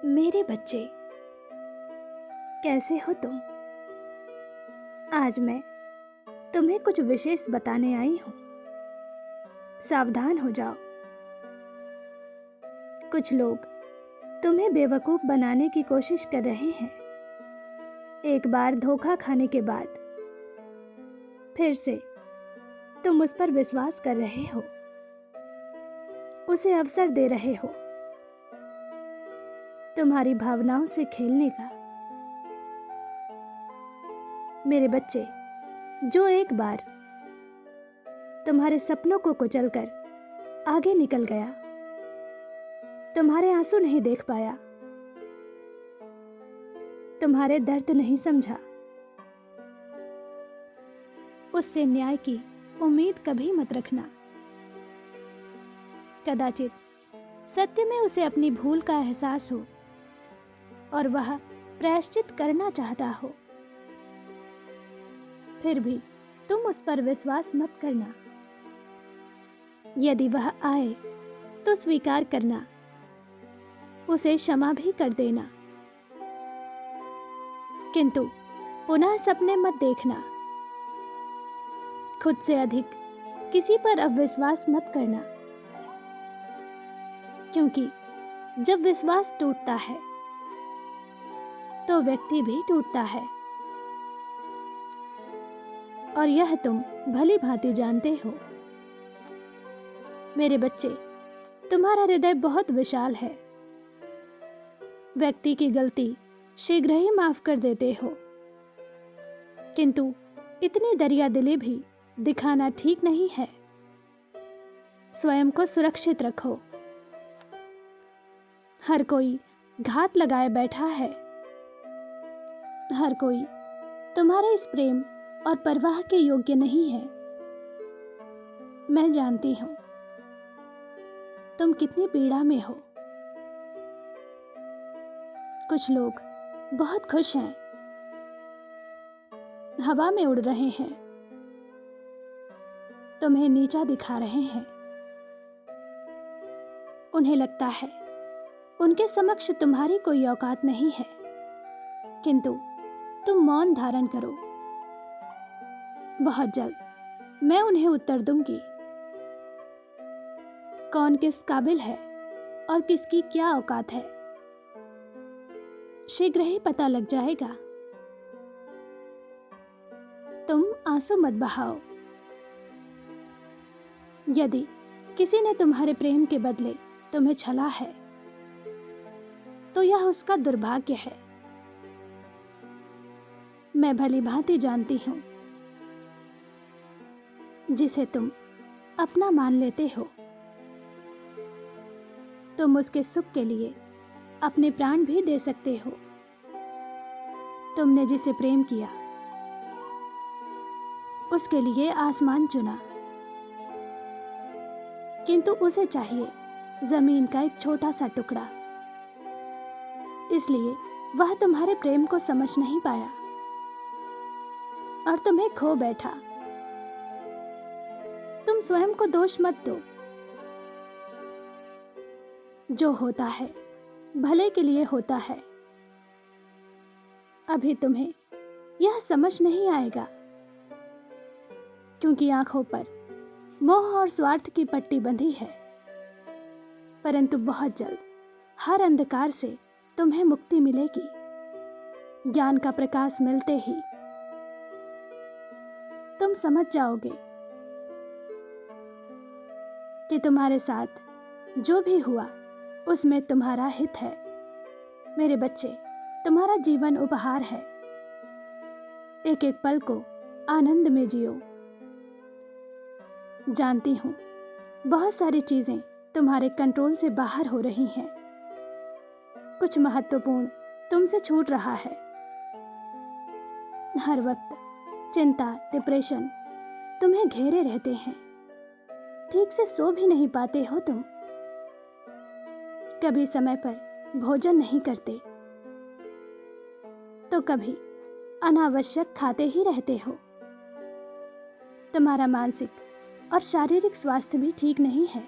मेरे बच्चे, कैसे हो तुम? आज मैं तुम्हें कुछ विशेष बताने आई हूँ। सावधान हो जाओ। कुछ लोग तुम्हें बेवकूफ़ बनाने की कोशिश कर रहे हैं। एक बार धोखा खाने के बाद फिर से तुम उस पर विश्वास कर रहे हो, उसे अवसर दे रहे हो तुम्हारी भावनाओं से खेलने का। मेरे बच्चे, जो एक बार तुम्हारे सपनों को कुचलकर आगे निकल गया, तुम्हारे आंसू नहीं देख पाया, तुम्हारे दर्द नहीं समझा, उससे न्याय की उम्मीद कभी मत रखना। कदाचित सत्य में उसे अपनी भूल का एहसास हो और वह प्रायश्चित करना चाहता हो, फिर भी तुम उस पर विश्वास मत करना। यदि वह आए तो स्वीकार करना, उसे क्षमा भी कर देना, किंतु पुनः सपने मत देखना। खुद से अधिक किसी पर अविश्वास मत करना, क्योंकि जब विश्वास टूटता है तो व्यक्ति भी टूटता है, और यह तुम भली भांति जानते हो। मेरे बच्चे, तुम्हारा हृदय बहुत विशाल है। व्यक्ति की गलती शीघ्र ही माफ कर देते हो, किंतु इतनी दरियादिली भी दिखाना ठीक नहीं है। स्वयं को सुरक्षित रखो। हर कोई घात लगाए बैठा है। हर कोई तुम्हारे इस प्रेम और परवाह के योग्य नहीं है। मैं जानती हूं तुम कितनी पीड़ा में हो। कुछ लोग बहुत खुश हैं, हवा में उड़ रहे हैं, तुम्हें नीचा दिखा रहे हैं। उन्हें लगता है उनके समक्ष तुम्हारी कोई औकात नहीं है, किंतु तुम मौन धारण करो। बहुत जल्द मैं उन्हें उत्तर दूंगी। कौन किस काबिल है और किसकी क्या औकात है, शीघ्र ही पता लग जाएगा। तुम आंसू मत बहाओ। यदि किसी ने तुम्हारे प्रेम के बदले तुम्हें छला है, तो यह उसका दुर्भाग्य है। मैं भली भांति जानती हूं, जिसे तुम अपना मान लेते हो, तुम उसके सुख के लिए अपने प्राण भी दे सकते हो। तुमने जिसे प्रेम किया, उसके लिए आसमान चुना, किंतु उसे चाहिए जमीन का एक छोटा सा टुकड़ा। इसलिए वह तुम्हारे प्रेम को समझ नहीं पाया और तुम्हें खो बैठा। तुम स्वयं को दोष मत दो। जो होता है भले के लिए होता है। अभी तुम्हें यह समझ नहीं आएगा, क्योंकि आंखों पर मोह और स्वार्थ की पट्टी बंधी है। परंतु बहुत जल्द हर अंधकार से तुम्हें मुक्ति मिलेगी। ज्ञान का प्रकाश मिलते ही तुम समझ जाओगे कि तुम्हारे साथ जो भी हुआ उसमें तुम्हारा हित है। मेरे बच्चे, तुम्हारा जीवन उपहार है। एक एक पल को आनंद में जियो। जानती हूं बहुत सारी चीजें तुम्हारे कंट्रोल से बाहर हो रही हैं। कुछ महत्वपूर्ण तुमसे छूट रहा है। हर वक्त चिंता, डिप्रेशन तुम्हें घेरे रहते हैं। ठीक से सो भी नहीं पाते हो तुम। कभी समय पर भोजन नहीं करते, तो कभी अनावश्यक खाते ही रहते हो। तुम्हारा मानसिक और शारीरिक स्वास्थ्य भी ठीक नहीं है।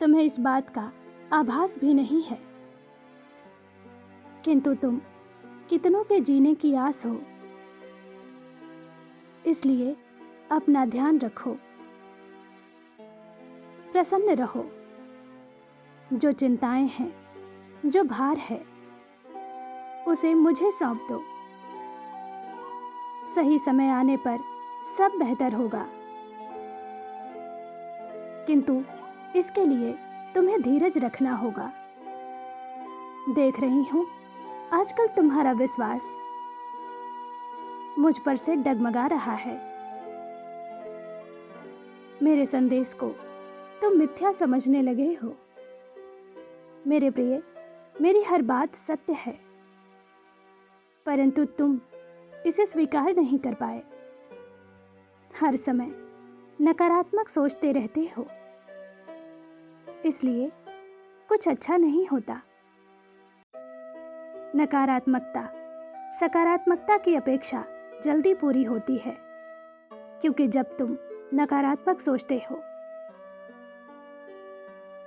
तुम्हें इस बात का आभास भी नहीं है, किंतु तुम कितनों के जीने की आस हो। इसलिए अपना ध्यान रखो, प्रसन्न रहो। जो चिंताएं हैं, जो भार है, उसे मुझे सौंप दो। सही समय आने पर सब बेहतर होगा, किंतु इसके लिए तुम्हें धीरज रखना होगा। देख रही हूं आजकल तुम्हारा विश्वास मुझ पर से डगमगा रहा है। मेरे संदेश को तुम मिथ्या समझने लगे हो। मेरे प्रिय, मेरी हर बात सत्य है, परंतु तुम इसे स्वीकार नहीं कर पाए। हर समय नकारात्मक सोचते रहते हो, इसलिए कुछ अच्छा नहीं होता। नकारात्मकता सकारात्मकता की अपेक्षा जल्दी पूरी होती है, क्योंकि जब तुम नकारात्मक सोचते हो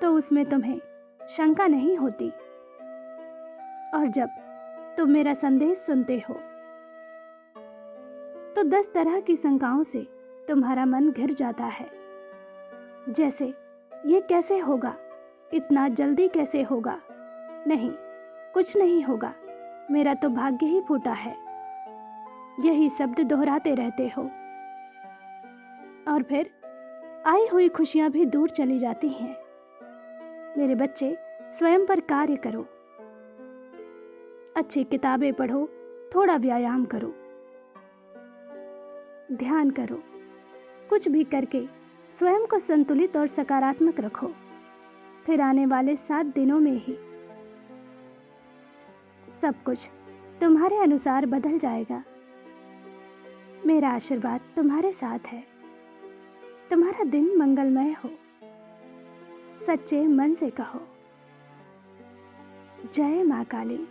तो उसमें तुम्हें शंका नहीं होती, और जब तुम मेरा संदेश सुनते हो तो 10 तरह की शंकाओं से तुम्हारा मन घिर जाता है। जैसे ये कैसे होगा, इतना जल्दी कैसे होगा, नहीं, कुछ नहीं होगा, मेरा तो भाग्य ही फूटा है। यही शब्द दोहराते रहते हो, और फिर आई हुई खुशियां भी दूर चली जाती हैं। मेरे बच्चे, स्वयं पर कार्य करो, अच्छी किताबें पढ़ो, थोड़ा व्यायाम करो, ध्यान करो। कुछ भी करके स्वयं को संतुलित और सकारात्मक रखो। फिर आने वाले 7 दिनों में ही सब कुछ तुम्हारे अनुसार बदल जाएगा। मेरा आशीर्वाद तुम्हारे साथ है। तुम्हारा दिन मंगलमय हो। सच्चे मन से कहो, जय मां काली।